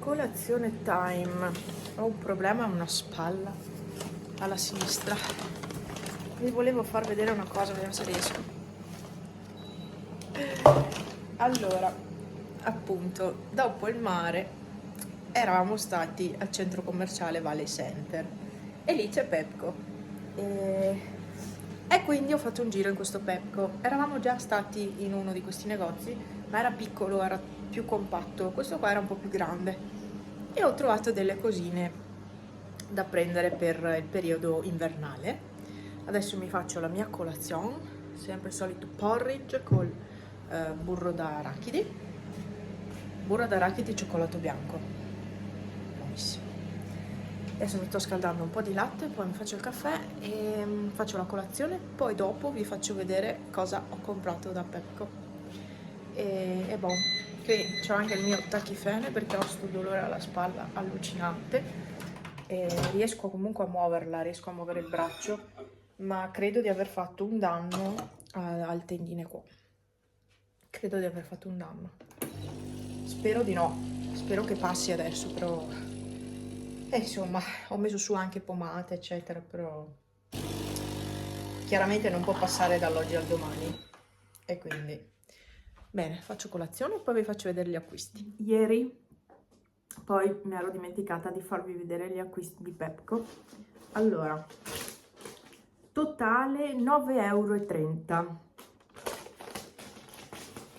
Colazione time. Ho un problema a una spalla alla sinistra. Vi volevo far vedere una cosa, vediamo se riesco. Allora, appunto, dopo il mare eravamo stati al centro commerciale Valley Center e lì c'è Pepco. E quindi ho fatto un giro in questo Pepco. Eravamo già stati in uno di questi negozi, ma era piccolo, era più compatto. Questo qua era un po' più grande. E ho trovato delle cosine da prendere per il periodo invernale. Adesso mi faccio la mia colazione, sempre il solito porridge col burro d'arachidi e cioccolato bianco, buonissimo. Adesso mi sto scaldando un po' di latte, poi mi faccio il caffè e faccio la colazione, poi dopo vi faccio vedere cosa ho comprato da Pepco. E boh, qui c'ho anche il mio tachifene perché ho sto dolore alla spalla allucinante e riesco comunque a muoverla, riesco a muovere il braccio, ma credo di aver fatto un danno al tendine qua. Credo di aver fatto un danno. Spero di no, spero che passi adesso, però insomma, ho messo su anche pomate eccetera, però chiaramente non può passare dall'oggi al domani e quindi bene, faccio colazione e poi vi faccio vedere gli acquisti. Ieri poi mi ero dimenticata di farvi vedere gli acquisti di Pepco. Allora, totale 9,30 euro.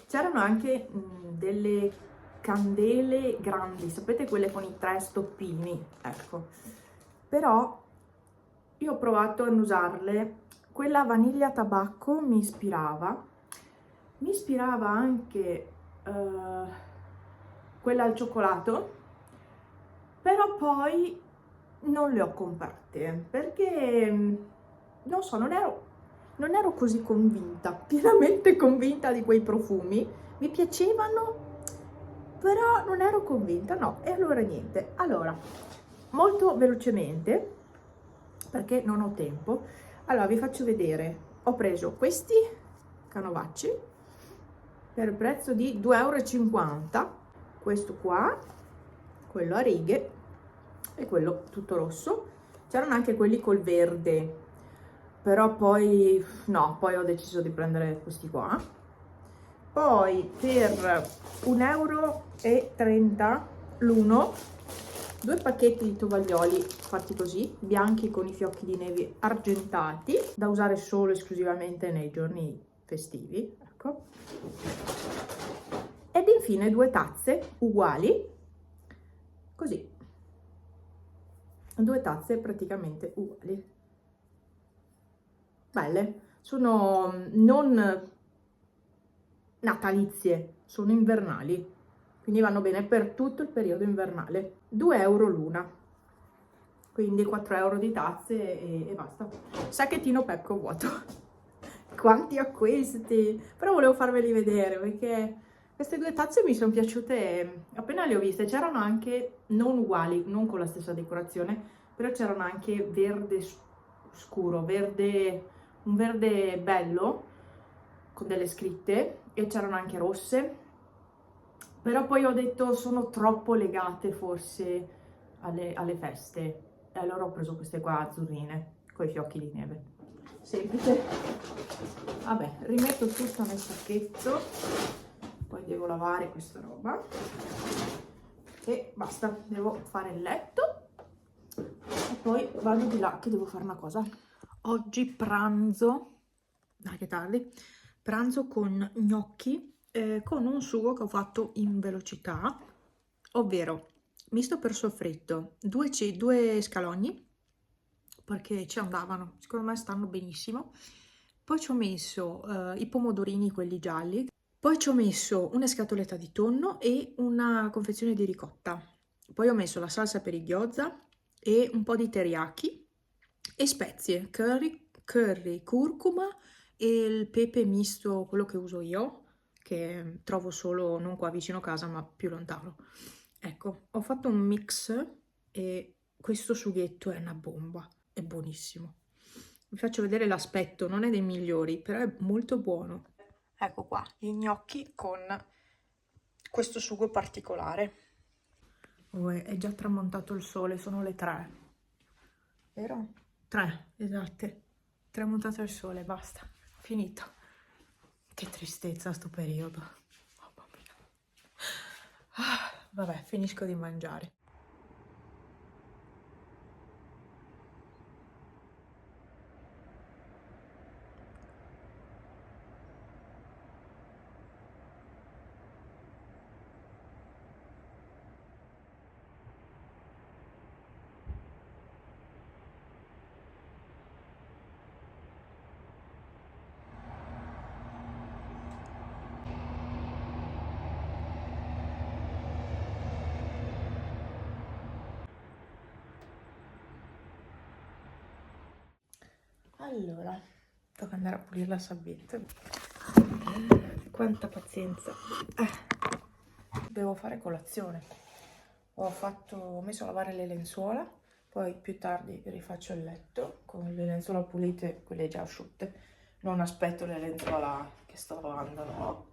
C'erano anche delle candele grandi, sapete quelle con i 3 stoppini, ecco. Però io ho provato a usarle, quella vaniglia tabacco mi ispirava anche quella al cioccolato, però poi non le ho comprate perché non so, non ero così convinta, pienamente convinta di quei profumi. Mi piacevano, però non ero convinta, no. E allora niente. Allora, molto velocemente, perché non ho tempo, allora vi faccio vedere. Ho preso questi canovacci per il prezzo di 2,50 euro. Questo qua, quello a righe e quello tutto rosso. C'erano anche quelli col verde, però poi no, poi ho deciso di prendere questi qua. Poi per 1,30 euro l'uno, 2 pacchetti di tovaglioli fatti così, bianchi con i fiocchi di neve argentati, da usare solo esclusivamente nei giorni festivi, ecco. Ed infine 2 tazze uguali, così, 2 tazze praticamente uguali. Belle, sono non natalizie, sono invernali, quindi vanno bene per tutto il periodo invernale. 2 euro l'una, quindi 4 euro di tazze e basta. Sacchettino Pepco vuoto. Quanti acquisti! Però volevo farveli vedere perché queste 2 tazze mi sono piaciute appena le ho viste. C'erano anche non uguali, non con la stessa decorazione, però c'erano anche verde scuro, un verde bello con delle scritte, e c'erano anche rosse, però poi ho detto sono troppo legate forse alle feste, e allora ho preso queste qua azzurrine con i fiocchi di neve. Semplice. Vabbè, rimetto tutto nel sacchetto, poi devo lavare questa roba e basta, devo fare il letto e poi vado di là che devo fare una cosa. Oggi pranzo, dai che tardi, pranzo con gnocchi con un sugo che ho fatto in velocità, ovvero misto per soffritto, 2 scalogni, perché ci andavano, secondo me stanno benissimo. Poi ci ho messo i pomodorini, quelli gialli. Poi ci ho messo una scatoletta di tonno e una confezione di ricotta. Poi ho messo la salsa per i gyoza e un po' di teriyaki e spezie, curry, curcuma e il pepe misto, quello che uso io, che trovo solo non qua vicino casa ma più lontano. Ecco, ho fatto un mix e questo sughetto è una bomba, è buonissimo. Vi faccio vedere l'aspetto, non è dei migliori, però è molto buono. Ecco qua, gli gnocchi con questo sugo particolare. Oh, è già tramontato il sole, sono le 3. Vero? 3, esatte. Tramontato il sole, basta. Finito. Che tristezza sto periodo. Mamma mia. Vabbè, finisco di mangiare. Allora, tocca andare a pulire la sabbietta. Quanta pazienza. Devo fare colazione. Ho messo a lavare le lenzuola, poi più tardi rifaccio il letto con le lenzuola pulite, quelle già asciutte. Non aspetto le lenzuola che sto lavando, no,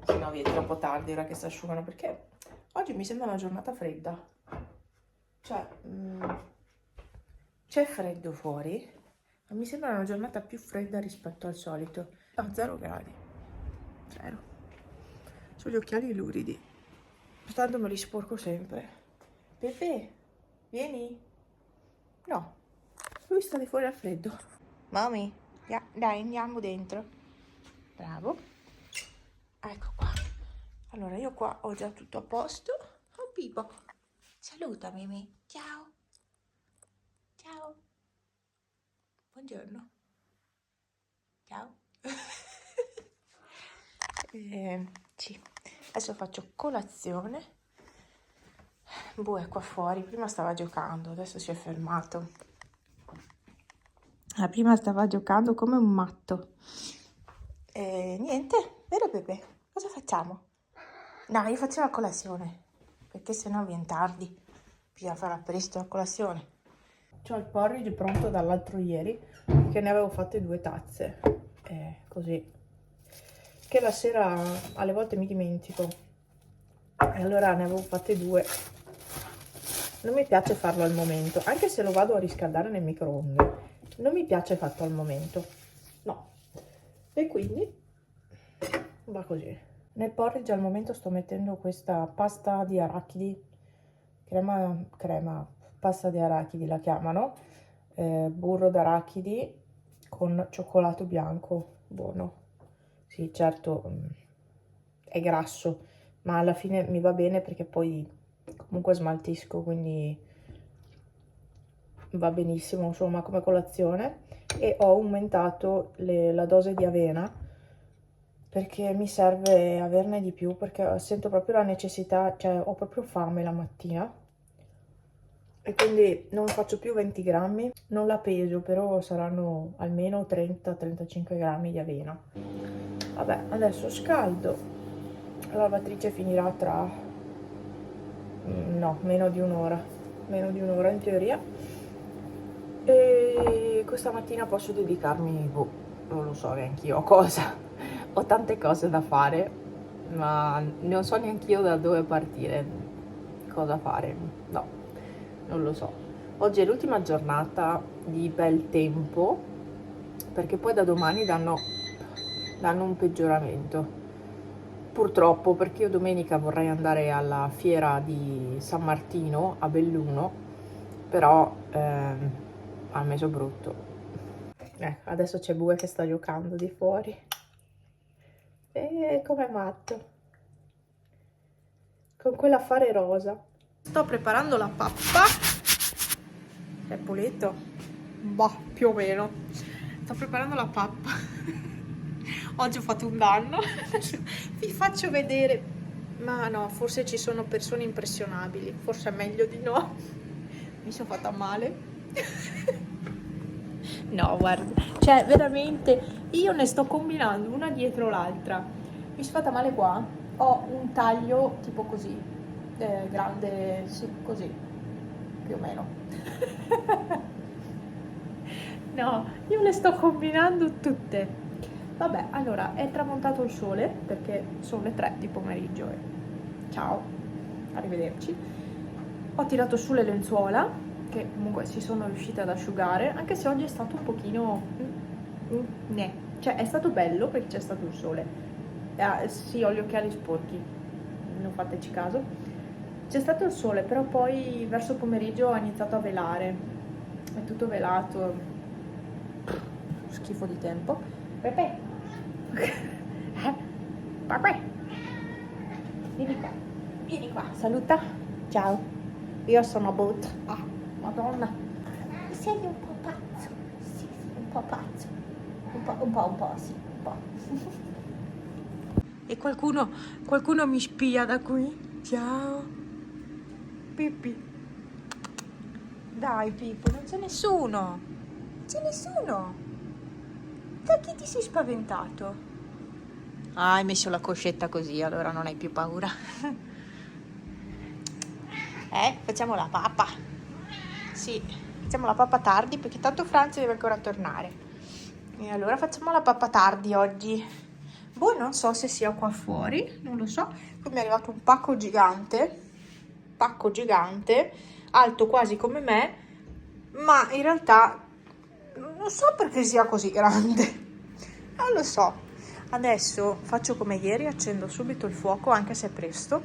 se no viene troppo tardi ora che si asciugano, perché oggi mi sembra una giornata fredda. Cioè, c'è freddo fuori, ma mi sembra una giornata più fredda rispetto al solito. A 0 gradi. 0. Ho gli occhiali luridi. Tanto me li sporco sempre. Pepe, vieni? No, lui sta di fuori al freddo. Mami, dai, andiamo dentro. Bravo. Ecco qua. Allora, io qua ho già tutto a posto. Oh, Pipo. Saluta, Mimi. Ciao. Ciao. Buongiorno. Ciao. Sì. Adesso faccio colazione. Boh, è qua fuori. Prima stava giocando, adesso si è fermato. Prima stava giocando come un matto. Niente, vero Pepe? Cosa facciamo? No, io faccio la colazione, perché sennò viene tardi. Bisogna fare presto la colazione. C'ho il porridge pronto dall'altro ieri, che ne avevo fatte 2 tazze. Così. Che la sera alle volte mi dimentico. E allora ne avevo fatte 2. Non mi piace farlo al momento, anche se lo vado a riscaldare nel microonde. Non mi piace fatto al momento. No. E quindi va così. Nel porridge al momento sto mettendo questa pasta di arachidi, pasta di arachidi la chiamano, burro d'arachidi con cioccolato bianco, buono. Sì, certo, è grasso, ma alla fine mi va bene perché poi comunque smaltisco, quindi va benissimo, insomma, come colazione. E ho aumentato la dose di avena, perché mi serve averne di più, perché sento proprio la necessità, cioè ho proprio fame la mattina e quindi non faccio più 20 grammi, non la peso, però saranno almeno 30-35 grammi di avena. Vabbè, adesso scaldo, la lavatrice finirà tra, no, meno di un'ora in teoria, e questa mattina posso dedicarmi, boh, non lo so neanche io a cosa. Ho tante cose da fare, ma non so neanche io da dove partire, cosa fare, no, non lo so. Oggi è l'ultima giornata di bel tempo, perché poi da domani danno un peggioramento. Purtroppo, perché io domenica vorrei andare alla fiera di San Martino a Belluno, però ha messo brutto. Adesso c'è Bue che sta giocando di fuori. E come matto. Con quell'affare rosa. Sto preparando la pappa. È pulito? Boh, più o meno. Sto preparando la pappa. Oggi ho fatto un danno. Vi faccio vedere. Ma no, forse ci sono persone impressionabili. Forse è meglio di no. Mi sono fatta male. No, guarda, cioè veramente io ne sto combinando una dietro l'altra. Mi sono fatta male qua. Ho un taglio tipo così, grande, sì, così, più o meno. No, io le sto combinando tutte. Vabbè, allora è tramontato il sole perché sono le 3 di pomeriggio. Ciao, arrivederci. Ho tirato su le lenzuola, che comunque si sono riuscite ad asciugare, anche se oggi è stato un pochino... Cioè è stato bello perché c'è stato il sole. Sì, ho gli occhiali sporchi, non fateci caso. C'è stato il sole, però poi verso pomeriggio ha iniziato a velare. È tutto velato. Schifo di tempo. Pepe. Pepe. Vieni qua, saluta. Ciao. Io sono Boot. Ah, madonna. Sei un po' pazzo. Sì, un po' pazzo. Un po', sì, un po'. E qualcuno mi spia da qui. Ciao. Pippi. Dai, Pippo, non c'è nessuno. C'è nessuno. Da chi ti sei spaventato? Ah, hai messo la coscetta così, allora non hai più paura. Facciamo la pappa. Sì, facciamo la pappa tardi perché tanto Franz deve ancora tornare. E allora facciamo la pappa tardi oggi. Boh, non so se sia qua fuori, non lo so. Qui mi è arrivato un pacco gigante, alto quasi come me, ma in realtà non so perché sia così grande. Non lo so. Adesso faccio come ieri, accendo subito il fuoco anche se è presto,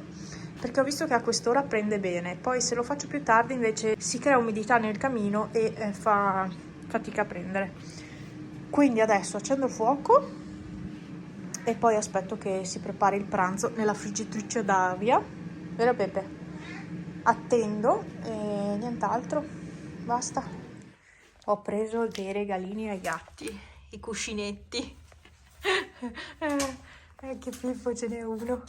perché ho visto che a quest'ora prende bene. Poi se lo faccio più tardi invece si crea umidità nel camino e fa fatica a prendere. Quindi adesso accendo il fuoco e poi aspetto che si prepari il pranzo nella friggitrice ad aria. Vero Pepe? Attendo e nient'altro, basta. Ho preso dei regalini ai gatti, i cuscinetti. Che Pippo ce n'è uno.